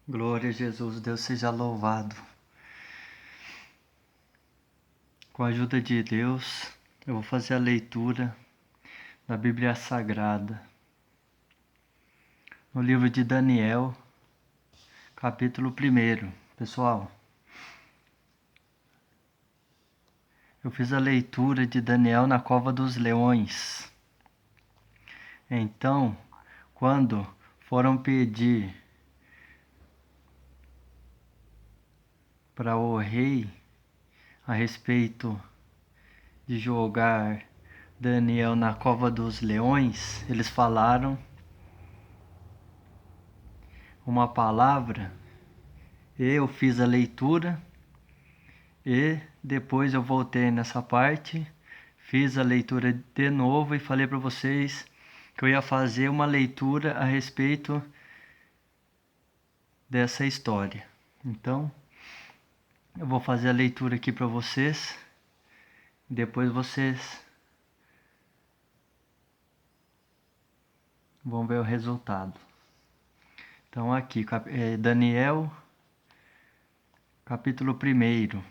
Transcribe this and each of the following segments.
Glória a Jesus, Deus seja louvado. Com a ajuda de Deus, eu vou fazer a leitura da Bíblia Sagrada. No livro de Daniel, capítulo 1. Pessoal, eu fiz a leitura de Daniel na cova dos leões. Então, quando foram pedir para o rei a respeito de jogar Daniel na cova dos leões, eles falaram uma palavra. Eu fiz a leitura e depois eu voltei nessa parte, fiz a leitura de novo e falei para vocês que eu ia fazer uma leitura a respeito dessa história. Então, eu vou fazer a leitura aqui para vocês, depois vocês vão ver o resultado. Então aqui, Daniel, capítulo 1.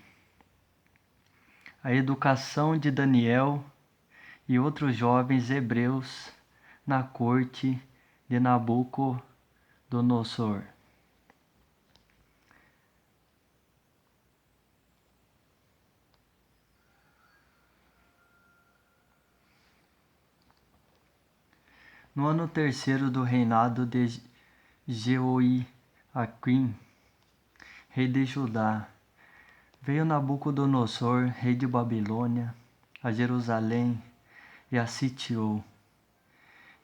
A educação de Daniel e outros jovens hebreus na corte de Nabucodonosor. No ano 3º do reinado de Jeoaquim, rei de Judá, veio Nabucodonosor, rei de Babilônia, a Jerusalém e a sitiou.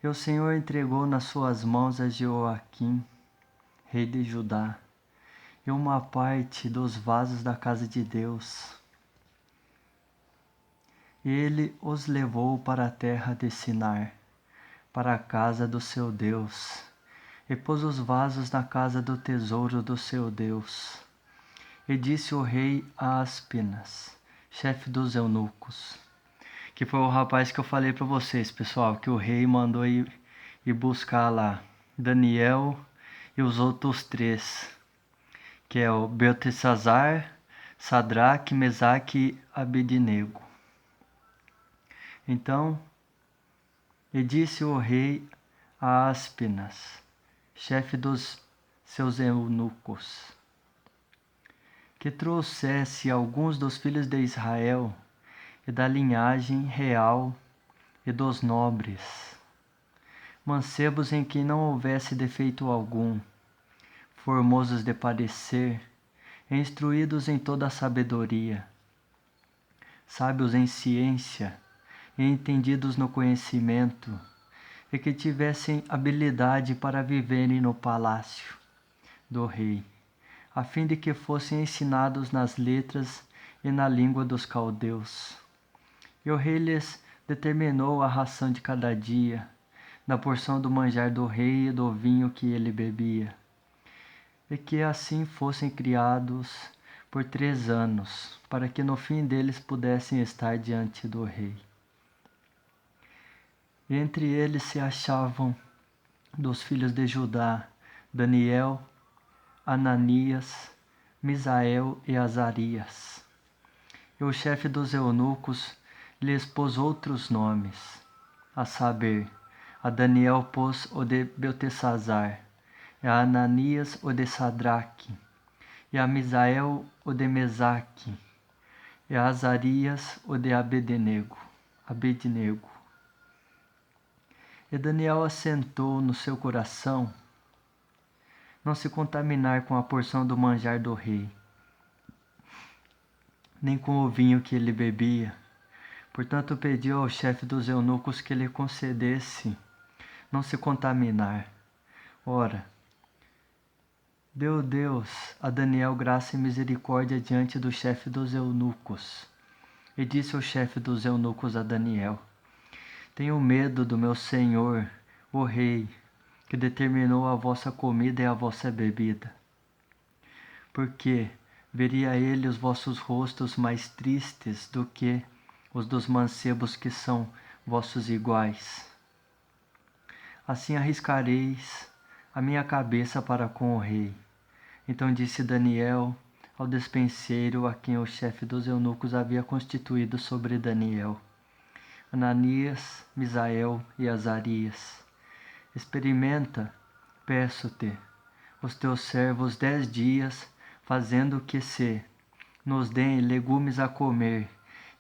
E o Senhor entregou nas suas mãos a Jeoaquim, rei de Judá, e uma parte dos vasos da casa de Deus. Ele os levou para a terra de Sinar, para a casa do seu Deus, e pôs os vasos na casa do tesouro do seu Deus. E disse o rei a Aspinas, chefe dos eunucos, que foi o rapaz que eu falei para vocês, pessoal, que o rei mandou ir buscar lá, Daniel e os outros 3, que é o Beltesazar, Sadraque, Mesaque e Abednego. Então, e disse o rei a Aspinas, chefe dos seus eunucos, que trouxesse alguns dos filhos de Israel e da linhagem real e dos nobres, mancebos em que não houvesse defeito algum, formosos de parecer, instruídos em toda a sabedoria, sábios em ciência e entendidos no conhecimento, e que tivessem habilidade para viverem no palácio do rei, a fim de que fossem ensinados nas letras e na língua dos caldeus. E o rei lhes determinou a ração de cada dia, da porção do manjar do rei e do vinho que ele bebia, e que assim fossem criados por 3 anos, para que no fim deles pudessem estar diante do rei. E entre eles se achavam dos filhos de Judá, Daniel, Ananias, Misael e Azarias. E o chefe dos eunucos lhes pôs outros nomes, a saber, a Daniel pôs o de Beltesazar, e a Ananias o de Sadraque, e a Misael o de Mesaque, e a Azarias o de Abednego. E Daniel assentou no seu coração não se contaminar com a porção do manjar do rei, nem com o vinho que ele bebia. Portanto, pediu ao chefe dos eunucos que lhe concedesse não se contaminar. Ora, deu Deus a Daniel graça e misericórdia diante do chefe dos eunucos. E disse o chefe dos eunucos a Daniel: Tenho medo do meu senhor, o rei, que determinou a vossa comida e a vossa bebida. Porque veria ele os vossos rostos mais tristes do que os dos mancebos que são vossos iguais. Assim arriscareis a minha cabeça para com o rei, Então disse Daniel ao despenseiro a quem o chefe dos eunucos havia constituído sobre Daniel: Ananias, Misael e Azarias, experimenta, peço-te, os teus servos 10 dias, fazendo que se nos deem legumes a comer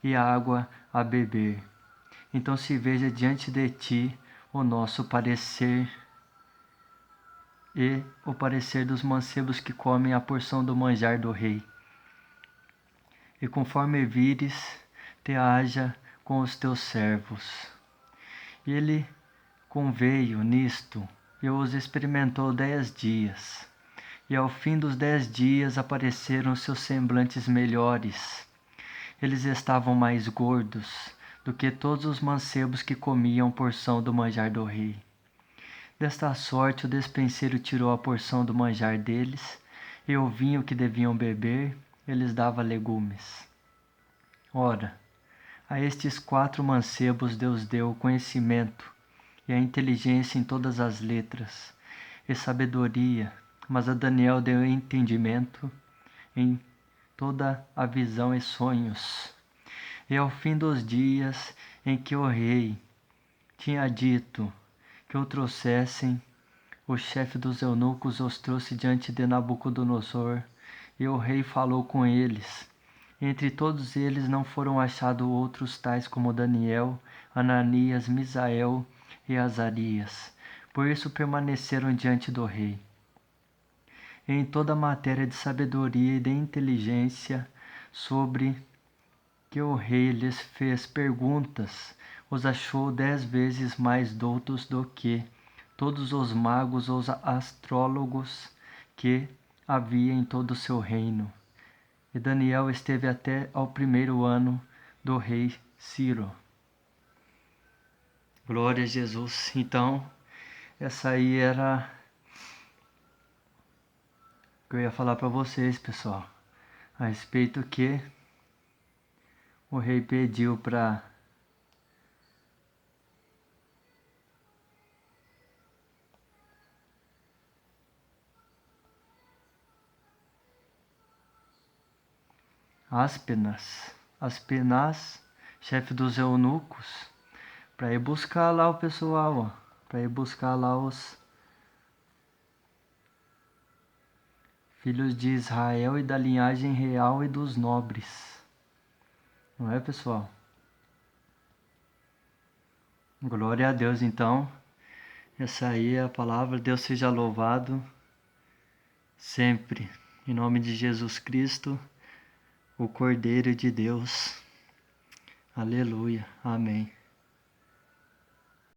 e água a beber. Então se veja diante de ti o nosso parecer e o parecer dos mancebos que comem a porção do manjar do rei. E conforme vires, te haja com os teus servos. E ele conveio nisto e os experimentou 10 dias. E ao fim dos 10 dias apareceram seus semblantes melhores. Eles estavam mais gordos do que todos os mancebos que comiam porção do manjar do rei. Desta sorte o despenseiro tirou a porção do manjar deles, e o vinho que deviam beber, eles dava legumes. Ora, a estes 4 mancebos Deus deu o conhecimento e a inteligência em todas as letras, e sabedoria, mas a Daniel deu entendimento em toda a visão e sonhos. E ao fim dos dias em que o rei tinha dito que o trouxessem, o chefe dos eunucos os trouxe diante de Nabucodonosor, e o rei falou com eles. Entre todos eles não foram achados outros tais como Daniel, Ananias, Misael e Azarias. Por isso permaneceram diante do rei. Em toda a matéria de sabedoria e de inteligência, sobre que o rei lhes fez perguntas, os achou 10 vezes mais doutos do que todos os magos ou os astrólogos que havia em todo o seu reino. E Daniel esteve até ao 1º ano do rei Ciro. Glória a Jesus. Então, essa aí era o que eu ia falar para vocês, pessoal, a respeito que o rei pediu para Aspenaz, chefe dos eunucos, para ir buscar lá o pessoal, para ir buscar lá os filhos de Israel e da linhagem real e dos nobres. Não é, pessoal? Glória a Deus, então. Essa aí é a palavra. Deus seja louvado sempre. Em nome de Jesus Cristo, o Cordeiro de Deus. Aleluia. Amém.